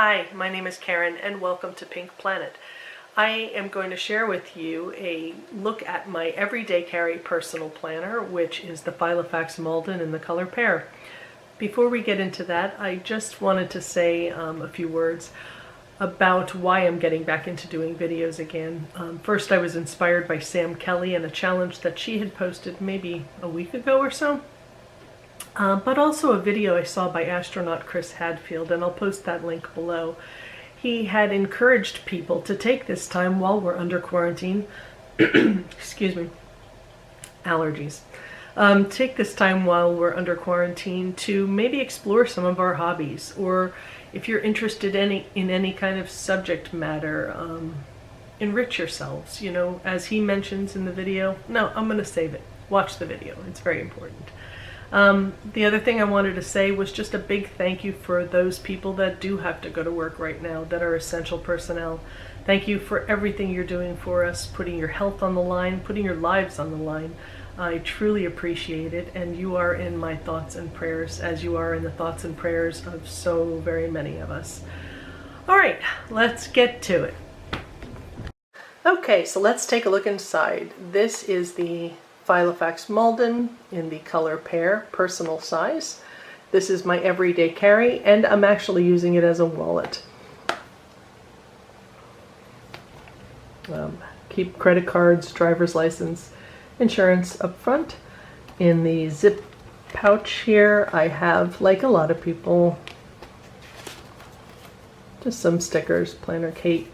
Hi, my name is Karen and welcome to Pink Planet. I am going to share with you a look at my everyday carry personal planner, which is the Filofax Malden in the color pear. Before we get into that, I just wanted to say a few words about why I'm getting back into doing videos again. First, I was inspired by Sam Kelly and a challenge that she had posted maybe a week ago or so. But also a video I saw by astronaut Chris Hadfield, and I'll post that link below. He had encouraged people to take this time while we're under quarantine, excuse me, allergies. Take this time while we're under quarantine to maybe explore some of our hobbies, or if you're interested in any kind of subject matter, enrich yourselves, you know, as he mentions in the video. No, I'm gonna save it. Watch the video, it's very important. The other thing I wanted to say was just a big thank you for those people that do have to go to work right now, that are essential personnel. Thank you for everything you're doing for us, putting your health on the line, putting your lives on the line. I truly appreciate it, and you are in my thoughts and prayers, as you are in the thoughts and prayers of so very many of us. All right, let's get to it. Okay, so let's take a look inside. This is the Filofax Malden in the color pear, personal size. This is my everyday carry, and I'm actually using it as a wallet. Keep credit cards, driver's license, insurance up front. In the zip pouch here, I have, like a lot of people, just some stickers, Planner Kate.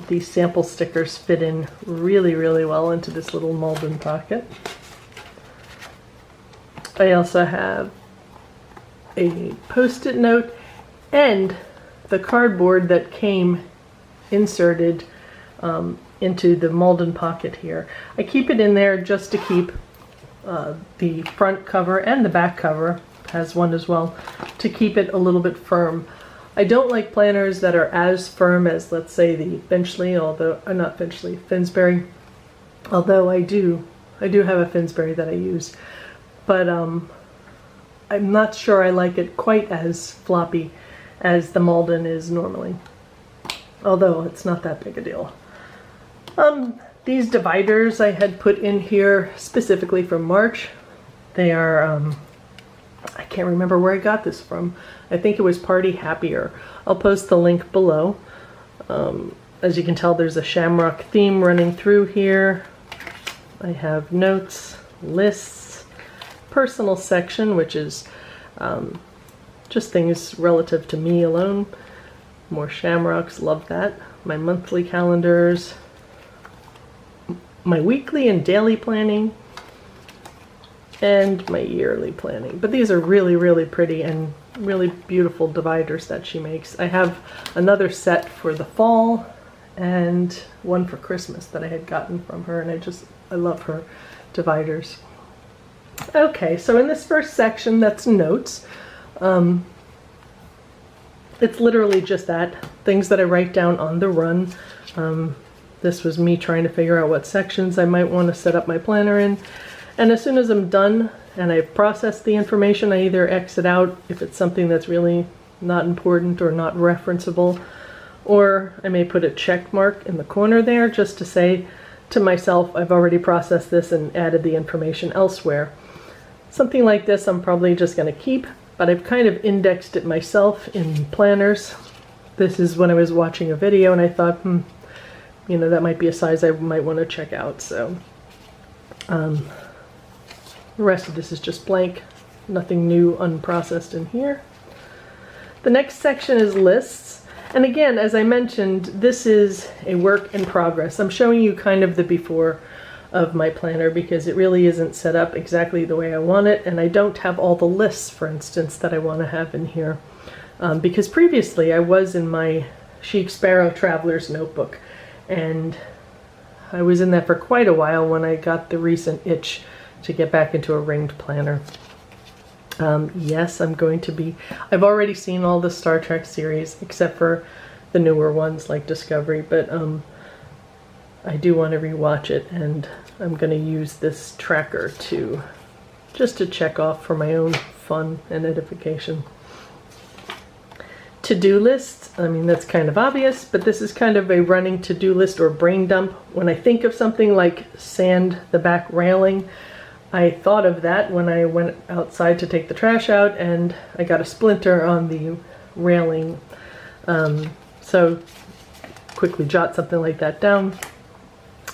These sample stickers fit in really well into this little Malden pocket. I also have a post-it note and the cardboard that came inserted into the Malden pocket here. I keep it in there just to keep the front cover, and the back cover has one as well, to keep it a little bit firm. I don't like planners that are as firm as, let's say, the Finchley, although not Finchley, Finsbury. Although I do have a Finsbury that I use, but I'm not sure I like it quite as floppy as the Malden is normally. Although it's not that big a deal. These dividers I had put in here specifically for March. They are I can't remember where I got this from. I think it was Party Happier. I'll post the link below. As you can tell, there's a shamrock theme running through here. I have notes, lists, personal section, which is just things relative to me alone. More shamrocks, love that. My monthly calendars, my weekly and daily planning, and my yearly planning. But these are really pretty and really beautiful dividers that she makes. I have another set for the fall and one for Christmas that I had gotten from her, and I love her dividers. Okay, so in this first section, that's notes. It's literally just that, things that I write down on the run. This was me trying to figure out what sections I might want to set up my planner in. And as soon as I'm done and I've processed the information, I either exit out if it's something that's really not important or not referenceable, or I may put a check mark in the corner there just to say to myself, I've already processed this and added the information elsewhere. Something like this I'm probably just going to keep, but I've kind of indexed it myself in planners. This is when I was watching a video and I thought, you know, that might be a size I might want to check out. So the rest of this is just blank, nothing new, unprocessed in here. The next section is lists. And again, as I mentioned, this is a work in progress. I'm showing you kind of the before of my planner because it really isn't set up exactly the way I want it, and I don't have all the lists, for instance, that I want to have in here. Because previously I was in my Chic Sparrow Traveler's Notebook, and I was in that for quite a while when I got the recent itch to get back into a ringed planner. Yes, I'm going to be, I've already seen all the Star Trek series except for the newer ones like Discovery, but I do want to rewatch it, and I'm going to use this tracker just to check off for my own fun and edification. to-do lists. I mean, that's kind of obvious, but this is kind of a running to-do list or brain dump. When I think of something like sand the back railing, I thought of that when I went outside to take the trash out and I got a splinter on the railing. So quickly jot something like that down.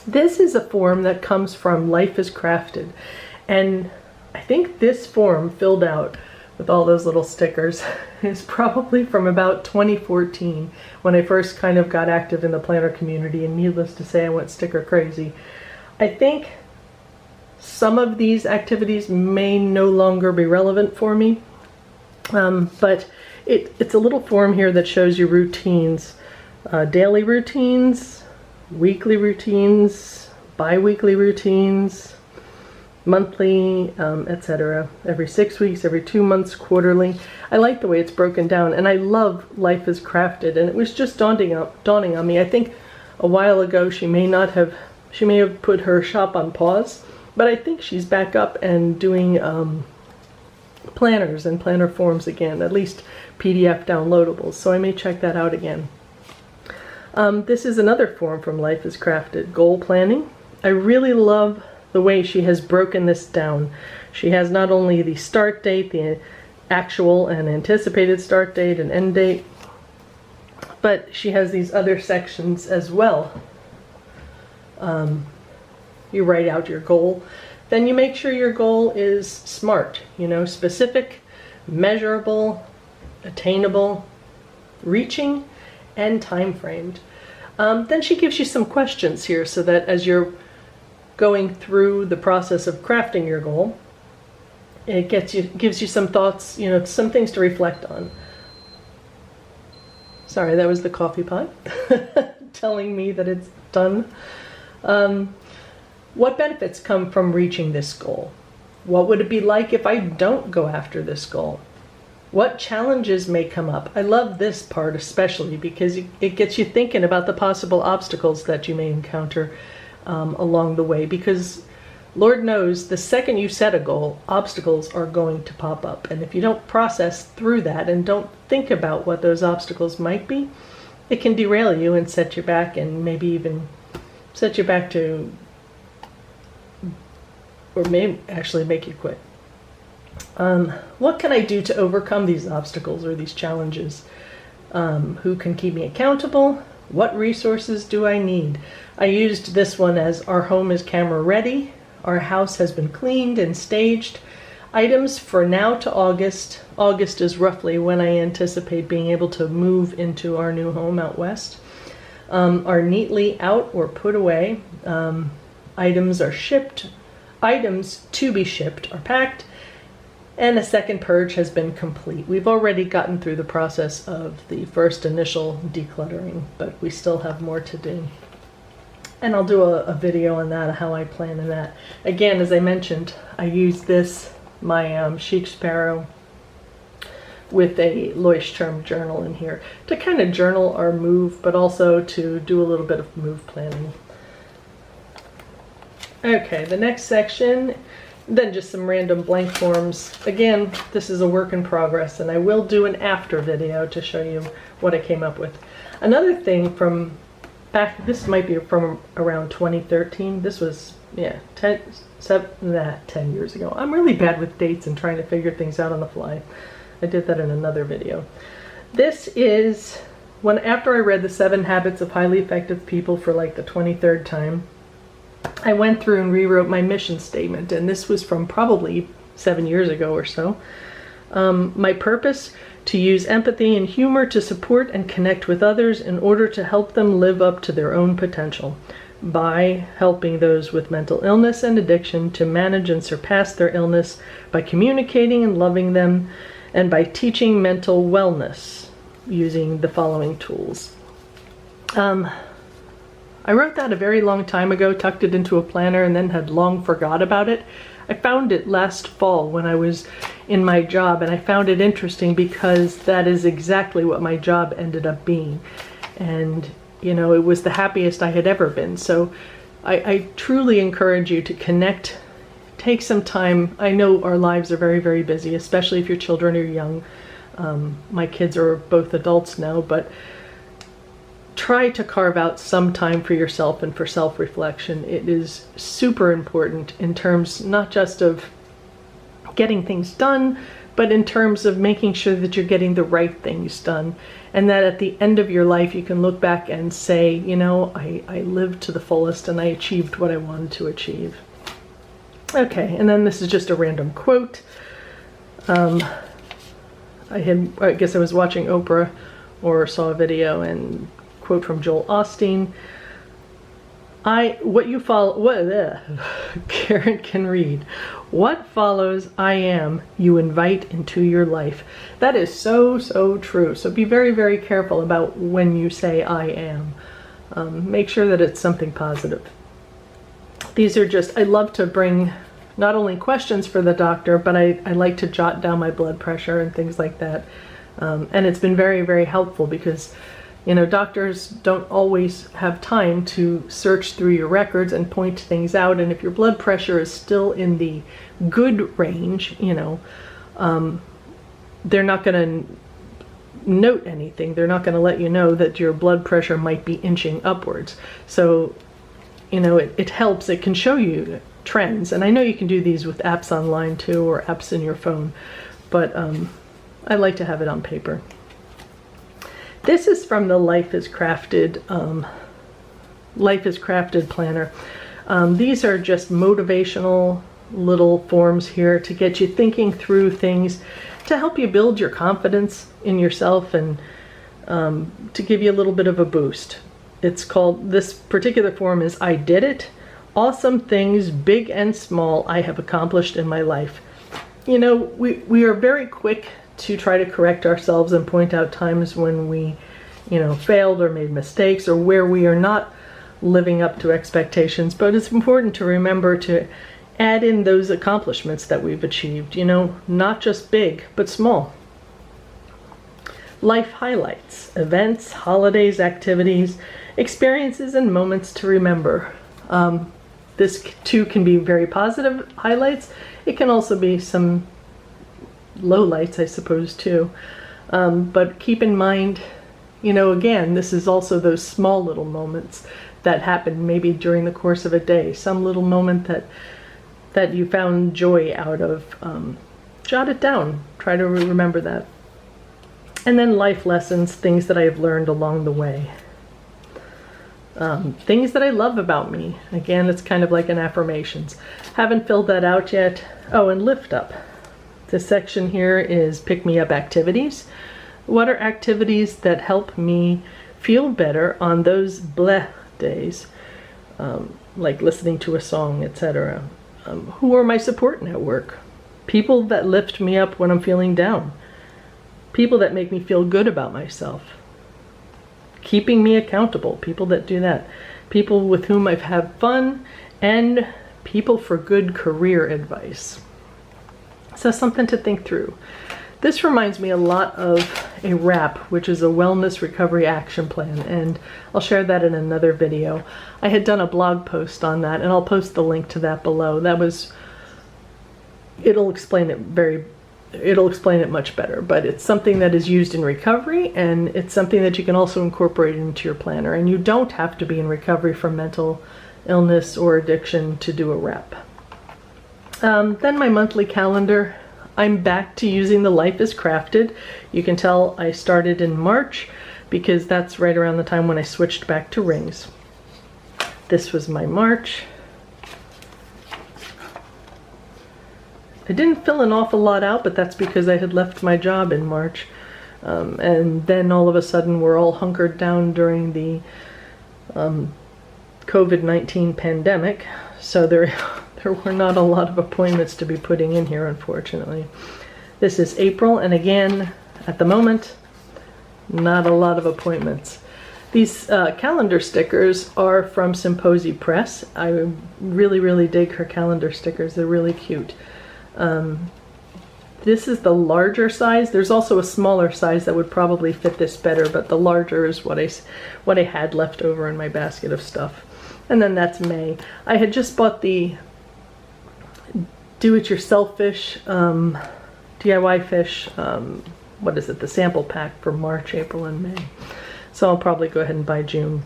This is a form that comes from Life is Crafted, and I think this form filled out with all those little stickers is probably from about 2014 when I first kind of got active in the planner community, and needless to say I went sticker crazy. I think some of these activities may no longer be relevant for me, but it's a little form here that shows you routines, daily routines, weekly routines, bi-weekly routines, monthly, etc. Every 6 weeks, every 2 months, quarterly. I like the way it's broken down, and I love Life is Crafted, and it was just dawning on me. I think a while ago she may have put her shop on pause, but I think she's back up and doing planners and planner forms again, at least PDF downloadables, so I may check that out again. This is another form from Life is Crafted, goal planning. I really love the way she has broken this down. She has not only the start date, the actual and anticipated start date and end date, but she has these other sections as well. You write out your goal, then you make sure your goal is SMART, specific, measurable, attainable, reaching, and time-framed. Then she gives you some questions here so that as you're going through the process of crafting your goal, it gives you some thoughts, some things to reflect on. Sorry, that was the coffee pot telling me that it's done. What benefits come from reaching this goal? What would it be like if I don't go after this goal? What challenges may come up? I love this part especially because it gets you thinking about the possible obstacles that you may encounter along the way, because Lord knows the second you set a goal, obstacles are going to pop up, and if you don't process through that and don't think about what those obstacles might be, it can derail you and set you back, and maybe even set you back to, or may actually make you quit. What can I do to overcome these obstacles or these challenges? Who can keep me accountable? What resources do I need? I used this one as our home is camera ready. Our house has been cleaned and staged. Items for now to August. August is roughly when I anticipate being able to move into our new home out west. Are neatly out or put away. Items are shipped. Items to be shipped are packed. And a second purge has been complete. We've already gotten through the process of the first initial decluttering, but we still have more to do. And I'll do a video on that, how I plan in that. Again, as I mentioned, I use this, my Chic Sparrow, with a Leuchtturm journal in here to kind of journal our move, but also to do a little bit of move planning. Okay, the next section, then just some random blank forms. Again, this is a work in progress, and I will do an after video to show you what I came up with. Another thing from back, this might be from around 2013. This was, 10 years ago. I'm really bad with dates and trying to figure things out on the fly. I did that in another video. This is after I read The 7 Habits of Highly Effective People for like the 23rd time, I went through and rewrote my mission statement, and this was from probably 7 years ago or so. My purpose: to use empathy and humor to support and connect with others in order to help them live up to their own potential by helping those with mental illness and addiction to manage and surpass their illness by communicating and loving them, and by teaching mental wellness using the following tools. I wrote that a very long time ago, tucked it into a planner, and then had long forgot about it. I found it last fall when I was in my job, and I found it interesting because that is exactly what my job ended up being. And, it was the happiest I had ever been. So I truly encourage you to connect, take some time. I know our lives are very, very busy, especially if your children are young. My kids are both adults now, but try to carve out some time for yourself and for self-reflection. It is super important in terms not just of getting things done, but in terms of making sure that you're getting the right things done, and that at the end of your life you can look back and say, you know, I lived to the fullest and I achieved what I wanted to achieve. Okay, and then this is just a random quote. I guess I was watching Oprah or saw a video, and quote from Joel Osteen. Karen can read. What follows I am, you invite into your life. That is so, so true. So be very, very careful about when you say I am. Make sure that it's something positive. These are just, I love to bring not only questions for the doctor, but I like to jot down my blood pressure and things like that. And it's been very, very helpful because, you know, doctors don't always have time to search through your records and point things out. And if your blood pressure is still in the good range, you know, they're not going to note anything. They're not going to let you know that your blood pressure might be inching upwards. So, you know, it helps. It can show you trends. And I know you can do these with apps online too, or apps in your phone, but I like to have it on paper. This is from the Life is Crafted planner. These are just motivational little forms here to get you thinking through things, to help you build your confidence in yourself, and to give you a little bit of a boost. It's called, this particular form is I Did It. Awesome things, big and small, I have accomplished in my life. You know, we are very quick to try to correct ourselves and point out times when we, you know, failed or made mistakes, or where we are not living up to expectations. But it's important to remember to add in those accomplishments that we've achieved, you know, not just big, but small. Life highlights, events, holidays, activities, experiences, and moments to remember. This too can be very positive highlights. It can also be some lowlights, I suppose, too. But keep in mind, you know, again, this is also those small little moments that happen maybe during the course of a day. Some little moment that you found joy out of. Jot it down. Try to remember that. And then life lessons, things that I have learned along the way. Things that I love about me. Again, it's kind of like an affirmations. Haven't filled that out yet. Oh, and lift up. This section here is pick me up activities. What are activities that help me feel better on those bleh days? Like listening to a song, etc. Who are my support network? People that lift me up when I'm feeling down. People that make me feel good about myself. Keeping me accountable, people that do that. People with whom I've had fun, and people for good career advice. So something to think through. This reminds me a lot of a WRAP, which is a Wellness Recovery Action Plan, and I'll share that in another video. I had done a blog post on that, and I'll post the link to that below. It'll explain it much better, but it's something that is used in recovery, and it's something that you can also incorporate into your planner. And you don't have to be in recovery from mental illness or addiction to do a WRAP. Then my monthly calendar. I'm back to using the Life is Crafted. You can tell I started in March because that's right around the time when I switched back to rings. This was my March. I didn't fill an awful lot out, but that's because I had left my job in March. And then all of a sudden we're all hunkered down during the COVID-19 pandemic. So there were not a lot of appointments to be putting in here, unfortunately. This is April, and again, at the moment, not a lot of appointments. These calendar stickers are from Symposi Press. I really, really dig her calendar stickers. They're really cute. This is the larger size. There's also a smaller size that would probably fit this better, but the larger is what I had left over in my basket of stuff. And then that's May. I had just bought the do-it-yourself fish, DIY fish what is it, the sample pack for March, April, and May. So I'll probably go ahead and buy June.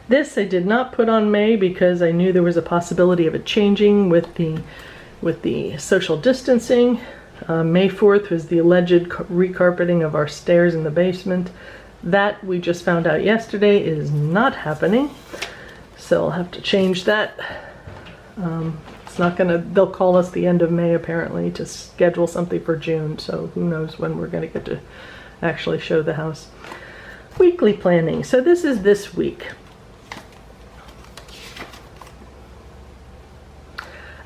This I did not put on May because I knew there was a possibility of it changing with the social distancing. May 4th was the alleged recarpeting of our stairs in the basement. That we just found out yesterday is not happening. So I'll have to change that. It's not gonna, they'll call us the end of May apparently to schedule something for June. So who knows when we're gonna get to actually show the house. Weekly planning. So this is this week.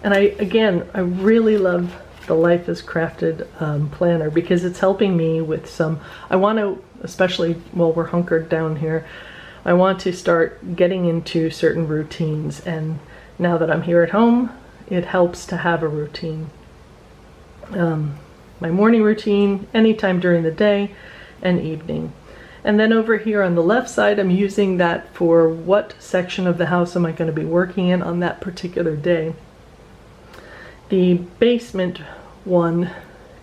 And I really love the Life is Crafted planner because it's helping me with some, I want to, especially while we're hunkered down here, I want to start getting into certain routines. And now that I'm here at home, it helps to have a routine. My morning routine, anytime during the day and evening. And then over here on the left side, I'm using that for what section of the house am I going to be working in on that particular day. The basement one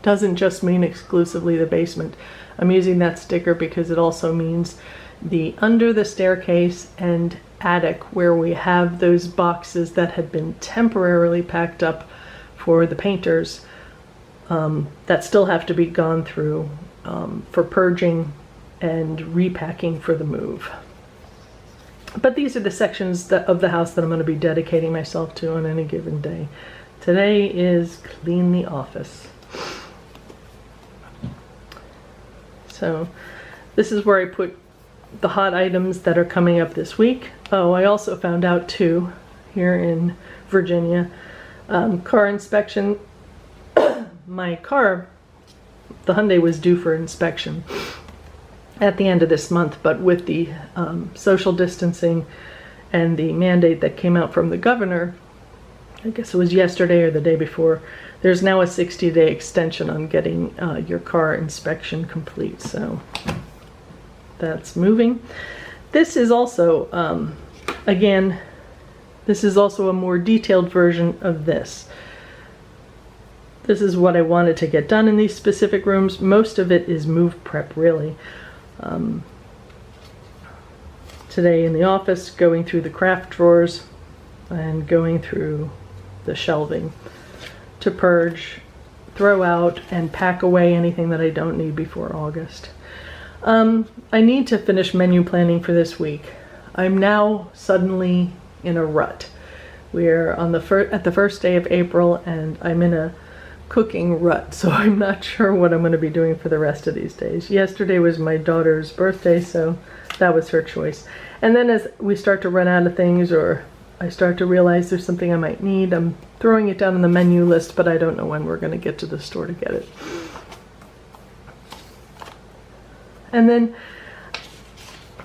doesn't just mean exclusively the basement. I'm using that sticker because it also means the under the staircase and attic where we have those boxes that had been temporarily packed up for the painters that still have to be gone through for purging and repacking for the move. But these are the sections of the house that I'm going to be dedicating myself to on any given day. Today is clean the office. So this is where I put the hot items that are coming up this week. Oh, I also found out too, here in Virginia, car inspection. My car, the Hyundai, was due for inspection at the end of this month, but with the social distancing and the mandate that came out from the governor, I guess it was yesterday or the day before, there's now a 60-day extension on getting your car inspection complete. So that's moving. This is also, again, this is also a more detailed version of this. This is what I wanted to get done in these specific rooms. Most of it is move prep, really. Today in the office, going through the craft drawers and going through the shelving to purge, throw out, and pack away anything that I don't need before August. I need to finish menu planning for this week. I'm now suddenly in a rut. We're on at the first day of April, and I'm in a cooking rut, so I'm not sure what I'm going to be doing for the rest of these days. Yesterday was my daughter's birthday, so that was her choice. And then as we start to run out of things, or I start to realize there's something I might need, I'm throwing it down on the menu list, but I don't know when we're going to get to the store to get it. And then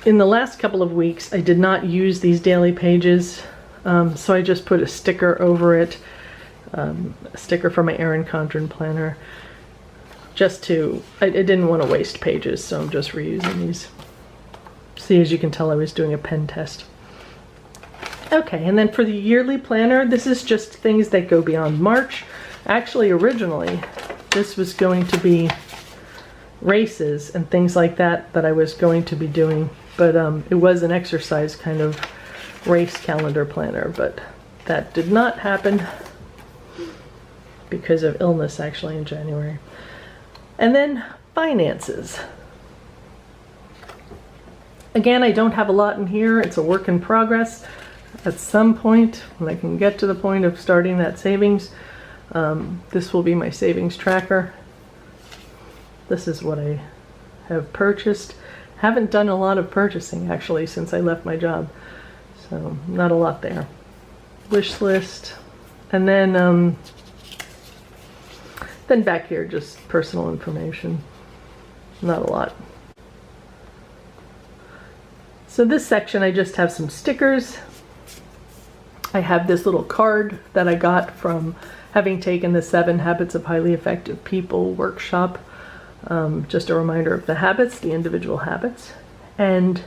in the last couple of weeks, I did not use these daily pages, so I just put a sticker over it, a sticker from my Erin Condren planner, just to, I didn't want to waste pages, so I'm just reusing these. See, as you can tell, I was doing a pen test. Okay, and then for the yearly planner, this is just things that go beyond March. Actually, originally, this was going to be races and things like that I was going to be doing, but it was an exercise kind of race calendar planner, but that did not happen because of illness actually in January. And then finances. Again, I don't have a lot in here. It's a work in progress. At some point, when I can get to the point of starting that savings, this will be my savings tracker. This is what I have purchased. Haven't done a lot of purchasing actually since I left my job, so not a lot there. Wish list, and then back here just personal information. Not a lot. So this section I just have some stickers. I have this little card that I got from having taken the 7 Habits of Highly Effective People workshop. Just a reminder of the habits, the individual habits, and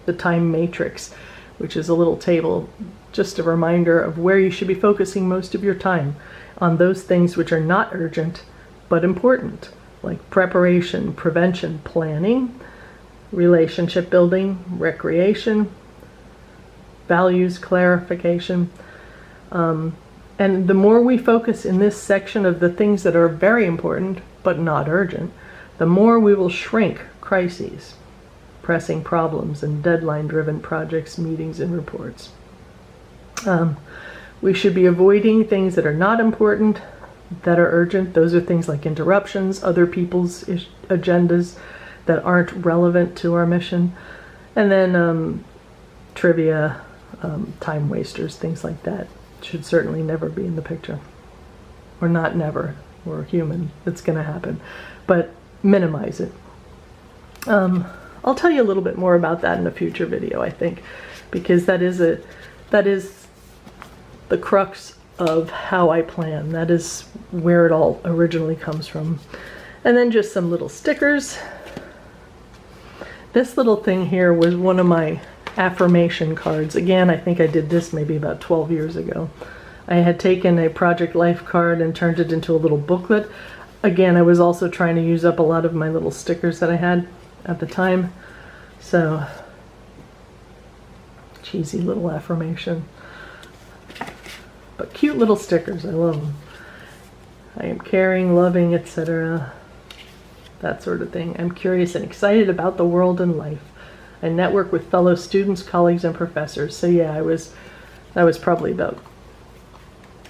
the time matrix, which is a little table, just a reminder of where you should be focusing most of your time on those things which are not urgent but important. like preparation, prevention, planning, relationship building, recreation, values clarification. And the more we focus in this section of the things that are very important but not urgent, the more we will shrink crises, pressing problems, and deadline-driven projects, meetings, and reports. We should be avoiding things that are not important, that are urgent. Those are things like interruptions, other people's agendas that aren't relevant to our mission. And then trivia, time wasters, things like that should certainly never be in the picture. Or not never. We're human. It's going to happen. But minimize it. I'll tell you a little bit more about that in a future video, I think, because that is the crux of how I plan. That is where it all originally comes from. And then just some little stickers. This little thing here was one of my affirmation cards. Again, I think I did this maybe about 12 years ago. I had taken a Project Life card and turned it into a little booklet. Again, I was also trying to use up a lot of my little stickers that I had at the time. So, cheesy little affirmation. But cute little stickers, I love them. I am caring, loving, etc. That sort of thing. I'm curious and excited about the world and life. I network with fellow students, colleagues, and professors. So yeah, that was probably about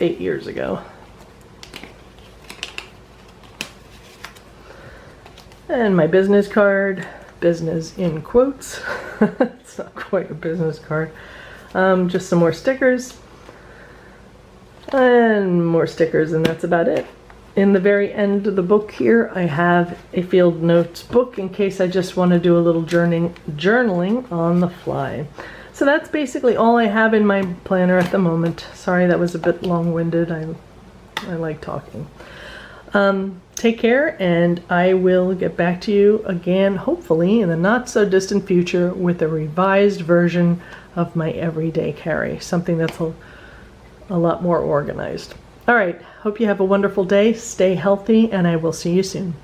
8 years ago. And my business card, business in quotes. It's not quite a business card. Just some more stickers. And more stickers, and that's about it. In the very end of the book here, I have a field notes book in case I just want to do a little journaling on the fly. So that's basically all I have in my planner at the moment. Sorry that was a bit long-winded. I like talking. Take care, and I will get back to you again, hopefully in the not-so-distant future, with a revised version of my everyday carry, something that's a lot more organized. All right, hope you have a wonderful day. Stay healthy, and I will see you soon.